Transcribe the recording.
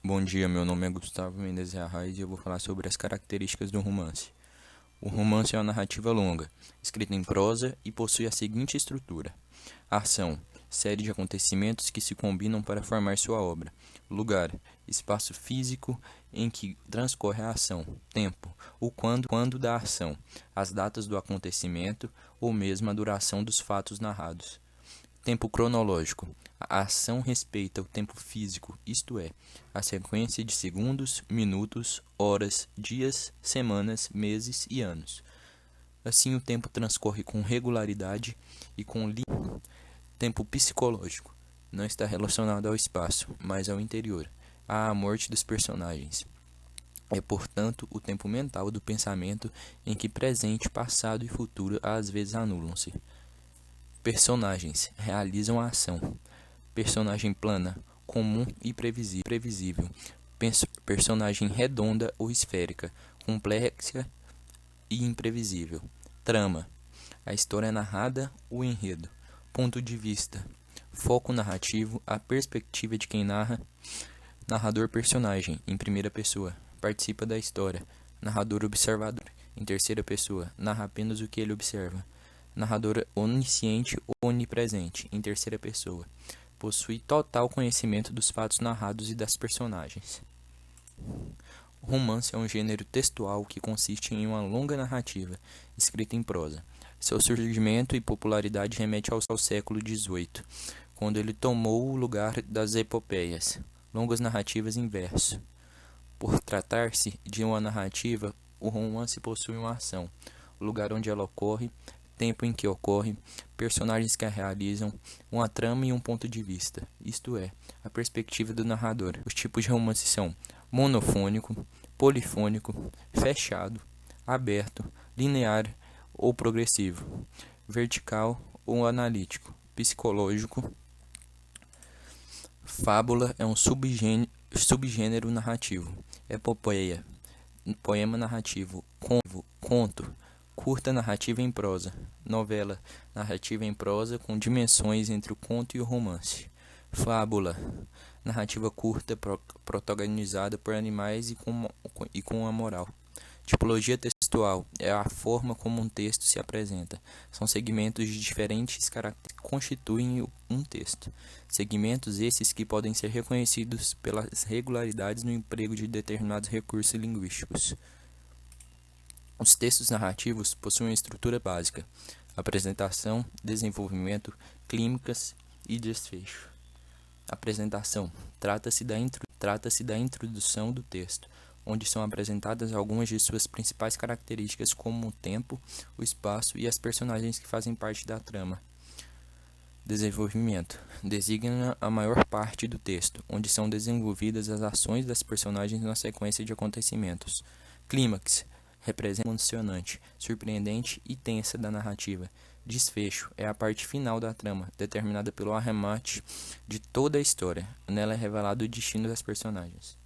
Bom dia, meu nome é Gustavo Mendes Arraes e eu vou falar sobre as características do romance. O romance é uma narrativa longa, escrita em prosa e possui a seguinte estrutura: ação, série de acontecimentos que se combinam para formar sua obra. Lugar, espaço físico em que transcorre a ação. Tempo, o quando da ação, as datas do acontecimento ou mesmo a duração dos fatos narrados. Tempo cronológico. A ação respeita o tempo físico, isto é, a sequência de segundos, minutos, horas, dias, semanas, meses e anos. Assim, o tempo transcorre com regularidade e com tempo psicológico. Não está relacionado ao espaço, mas ao interior, à morte dos personagens. É, portanto, o tempo mental do pensamento em que presente, passado e futuro às vezes anulam-se. Personagens realizam a ação. Personagem plana, comum e previsível. Personagem redonda ou esférica, complexa e imprevisível. Trama. A história é narrada, o enredo. Ponto de vista. Foco narrativo, a perspectiva de quem narra. Narrador personagem, em primeira pessoa. Participa da história. Narrador observador, em terceira pessoa. Narra apenas o que ele observa. Narrador onisciente ou onipresente, em terceira pessoa. Possui total conhecimento dos fatos narrados e das personagens. O romance é um gênero textual que consiste em uma longa narrativa, escrita em prosa. Seu surgimento e popularidade remete ao século XVIII, quando ele tomou o lugar das epopeias, longas narrativas em verso. Por tratar-se de uma narrativa, o romance possui uma ação, o lugar onde ela ocorre, tempo em que ocorre, personagens que a realizam, uma trama e um ponto de vista, isto é, a perspectiva do narrador. Os tipos de romance são monofônico, polifônico, fechado, aberto, linear ou progressivo, vertical ou analítico, psicológico. Fábula é um subgênero narrativo. Epopeia, poema narrativo. Conto, curta narrativa em prosa. Novela, narrativa em prosa com dimensões entre o conto e o romance. Fábula, narrativa curta protagonizada por animais e com a moral. Tipologia textual é a forma como um texto se apresenta. São segmentos de diferentes caracteres que constituem um texto. Segmentos esses que podem ser reconhecidos pelas regularidades no emprego de determinados recursos linguísticos. Os textos narrativos possuem uma estrutura básica: apresentação, desenvolvimento, clímax e desfecho. Apresentação. Trata-se da introdução do texto, onde são apresentadas algumas de suas principais características, como o tempo, o espaço e as personagens que fazem parte da trama. Desenvolvimento. Designa a maior parte do texto, onde são desenvolvidas as ações das personagens na sequência de acontecimentos. Clímax. Representa o emocionante, surpreendente e tensa da narrativa. Desfecho é a parte final da trama, determinada pelo arremate de toda a história. Nela é revelado o destino das personagens.